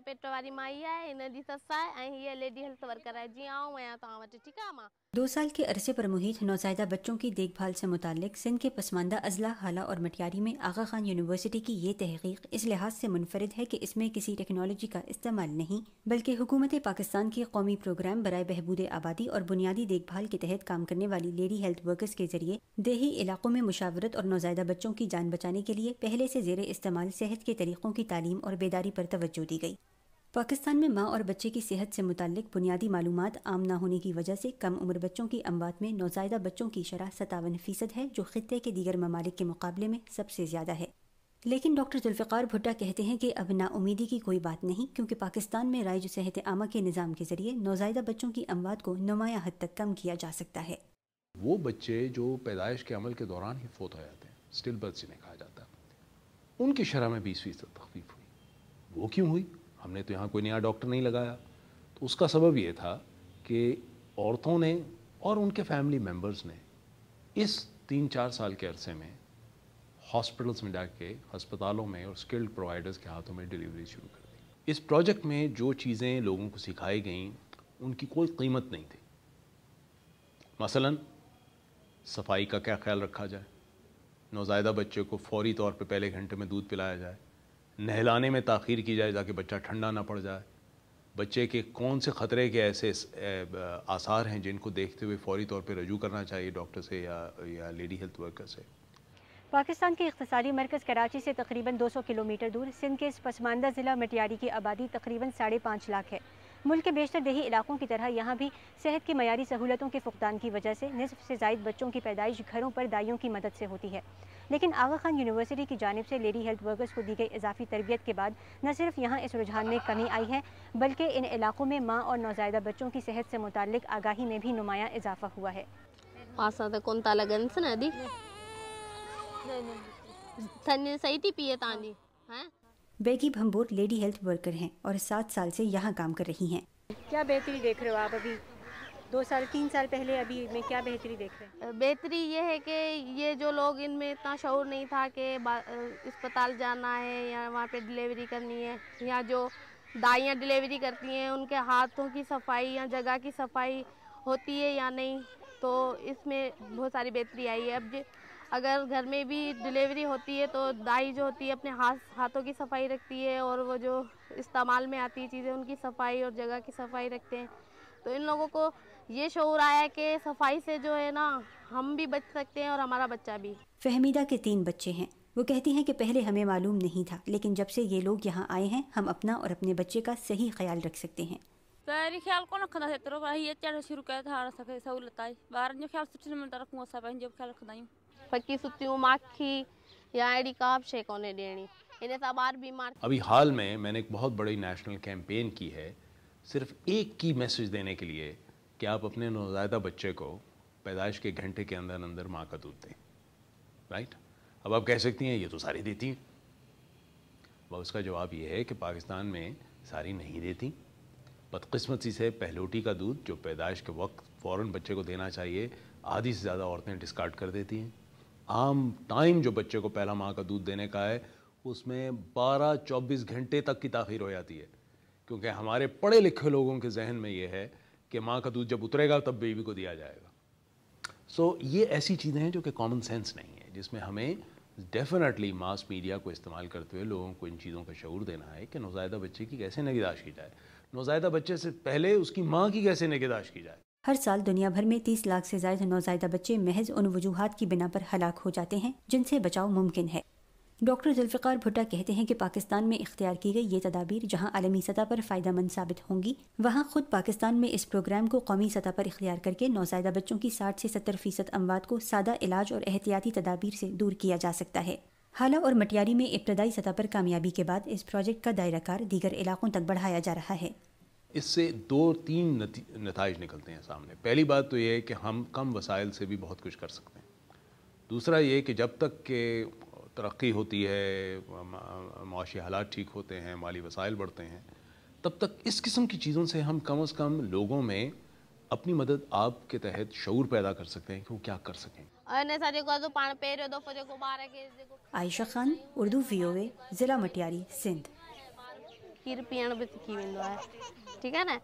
पेट वारी माई आहे, हिन जी ससु आहे ऐं हीअ लेडी हेल्थ वर्कर आहे। जीअं आऊं आहियां तव्हां वटि, ठीकु आहे मां? 2 साल के अरसे पर मुहित नौज़ायदा बच्चों की देखभाल से मुतालिक सिंध के पसमानदा अजला हाला और मटियारी में आगा खान यूनिवर्सिटी की ये तहकीक इस लिहाज से मुनफरिद है कि इसमें किसी टेक्नोलॉजी का इस्तेमाल नहीं बल्कि हुकूमत पाकिस्तान के कौमी प्रोग्राम बराए बहबूद आबादी और बुनियादी देखभाल के तहत काम करने वाली लेडी हेल्थ वर्कर्स के जरिए देही इलाकों में मुशावरत और नौज़ायदा बच्चों की जान बचाने के लिए पहले से ज़ेरे इस्तेमाल सेहत के तरीक़ों की तालीम और बेदारी पर तवज्जो दी गई। पाकिस्तान में माँ और बच्चे की सेहत से मुताल्लिक बुनियादी मालूमात आम ना होने की वजह से कम उम्र बच्चों की अमवात में नौज़ायदा बच्चों की शरह 57% है, जो खित्ते के दीगर ममालिक के मुकाबले में सबसे ज़्यादा है। लेकिन डॉक्टर जुल्फ़िकार भुट्टा कहते हैं कि अब नाउमीदी की कोई बात नहीं, क्योंकि पाकिस्तान में राइज सेहत आमा के निज़ाम के ज़रिए नौज़ायदा बच्चों की अमवात को नुमाया हद तक कम किया जा सकता है। वो बच्चे जो पैदाइश के अमल के दौरान ही फोत हो जाते हैं, स्टिल बर्थ जिन्हें कहा जाता है, उनकी शरह में 20% तखफीफ हुई। वो क्यों हुई? हमने तो यहाँ कोई नया डॉक्टर नहीं लगाया। तो उसका सबब ये था कि औरतों ने और उनके फैमिली मेम्बर्स ने इस 3-4 साल के अरसे में हॉस्पिटल्स में जाके, अस्पतालों में और स्किल्ड प्रोवाइडर्स के हाथों में डिलीवरी शुरू कर दी। इस प्रोजेक्ट में जो चीज़ें लोगों को सिखाई गईं उनकी कोई कीमत नहीं थी। मसलन सफाई का क्या ख्याल रखा जाए, नौज़ायदा बच्चे को फौरी तौर पे पहले घंटे में दूध पिलाया जाए, नहलाने में ताख़ीर की जाए ताकि बच्चा ठंडा ना पड़ जाए, बच्चे के कौन से ख़तरे के ऐसे आसार हैं जिनको देखते हुए फौरी तौर पे रजू करना चाहिए डॉक्टर से या लेडी हेल्थ वर्कर से। पाकिस्तान के इख्तिसारी मरकज़ कराची से तकरीबन 200 किलोमीटर दूर सिंध के इस पसमानदा ज़िला मटियारी की आबादी तकरीबन 5.5 लाख है। मुल्क के बेशतर देही इलाकों की तरह यहाँ भी सेहत की मयारी सहूलतों के फुकदान की वजह से निस्फ से ज़ायद बच्चों की पैदाइश घरों पर दाइयों की मदद से होती है। लेकिन आगा खान यूनिवर्सिटी की जानिब से लेडी हेल्थ वर्कर्स को दी गई इजाफी तरबियत के बाद न सिर्फ यहाँ इस रुझान में कमी आई है, बल्कि इन इलाकों में माँ और नौज़ायदा बच्चों की सेहत से मुताल्लिक आगाही में भी नुमाया इजाफा हुआ है। सही थी पिए तांजी हैं। बेगी भंबूर लेडी हेल्थ वर्कर हैं और 7 साल से यहाँ काम कर रही हैं। क्या बेहतरी देख रहे हो आप अभी 2-3 साल पहले अभी में क्या बेहतरी देख रहे हैं? बेहतरी ये है कि ये जो लोग इनमें इतना शऊर नहीं था कि अस्पताल जाना है या वहाँ पे डिलीवरी करनी है, या जो दाइयाँ डिलीवरी करती हैं उनके हाथों की सफाई या जगह की सफाई होती है या नहीं, तो इसमें बहुत सारी बेहतरी आई है। अब अगर घर में भी डिलीवरी होती है तो दाई जो होती है अपने हाथों की सफाई रखती है, और वो जो इस्तेमाल में आती है चीज़ें उनकी सफाई और जगह की सफाई रखते हैं। तो इन लोगों को ये शऊर आया है कि सफाई से जो है ना हम भी बच सकते हैं और हमारा बच्चा भी। फहमीदा के 3 बच्चे हैं। वो कहती हैं कि पहले हमें मालूम नहीं था, लेकिन जब से ये लोग यहाँ आए हैं हम अपना और अपने बच्चे का सही ख्याल रख सकते हैं। ख्याल को रखना है तो ये चढ़ शुरू कर था सके सहूलत आई बाहर जो ख्याल सुठी में रखूं सब जो ख्याल रखदा आहियूं। फकी सुतियूं माखी या अहिड़ी का बि शइ कोन्हे ॾियणी, इन सां ॿार बीमार। अभी हाल में मैंने एक बहुत बड़ी नेशनल कैंपेन की है सिर्फ एक की मैसेज देने के लिए कि आप अपने नौज़ायदा बच्चे को पैदाइश के घंटे के अंदर अंदर माँ का दूध दें। राइट? अब आप कह सकती हैं ये तो सारी देती हैं। वह उसका जवाब ये है कि पाकिस्तान में सारी नहीं देती। बदकिस्मती से पहलोटी का दूध जो पैदाइश के वक्त फ़ौरन बच्चे को देना चाहिए, आधी से ज़्यादा औरतें डिस्कार्ड कर देती हैं। आम टाइम जो बच्चे को पहला माँ का दूध देने का है उसमें 12-24 घंटे तक की ताख़ीर हो जाती है, क्योंकि हमारे पढ़े लिखे लोगों के जहन में ये है कि माँ का दूध जब उतरेगा तब बेबी को दिया जाएगा। सो ये ऐसी चीज़ें हैं जो कि कॉमन सेंस नहीं है, जिसमें हमें डेफिनेटली मास मीडिया को इस्तेमाल करते हुए लोगों को इन चीज़ों का शऊर देना है कि नौज़ायदा बच्चे की कैसे निगहदाश्त की जाए, नौज़ायदा बच्चे से पहले उसकी माँ की कैसे निगहदाश्त की जाए। हर साल दुनिया भर में 30 लाख से ज़्यादा नौज़ायदा बच्चे महज उन वजूहात की बिना पर हलाक हो जाते हैं जिनसे बचाव मुमकिन है। डॉक्टर जुल्फ़िकार भुट्टा कहते हैं कि पाकिस्तान में इख्तियार की गई ये तदाबीर जहां आलमी सतह पर फ़ायदेमंद साबित होंगी, वहां खुद पाकिस्तान में इस प्रोग्राम को कौमी सतह पर इख्तियार करके नौज़ायदा बच्चों की 60 से 70% अमवात को सादा इलाज और एहतियाती तदाबीर से दूर किया जा सकता है। हाला और मटियारी में इब्तदाई सतह पर कामयाबी के बाद इस प्रोजेक्ट का दायराकार दीगर इलाकों तक बढ़ाया जा रहा है। इससे 2-3 नताइज निकलते हैं सामने। पहली बात तो ये है कि हम कम वसाइल से भी बहुत कुछ कर सकते हैं। दूसरा ये कि जब तक के तरक्की होती है, माशी हालात ठीक होते हैं, माली वसाइल बढ़ते हैं, तब तक इस किस्म की चीज़ों से हम कम से कम लोगों में अपनी मदद आप के तहत शऊर पैदा कर सकते हैं कि वो क्या कर सकें। आयशा खान, उर्दू VOA, ज़िला मटियारी, सिंध। खीर पीअण बि सिखी वेंदो आहे, ठीकु आहे न।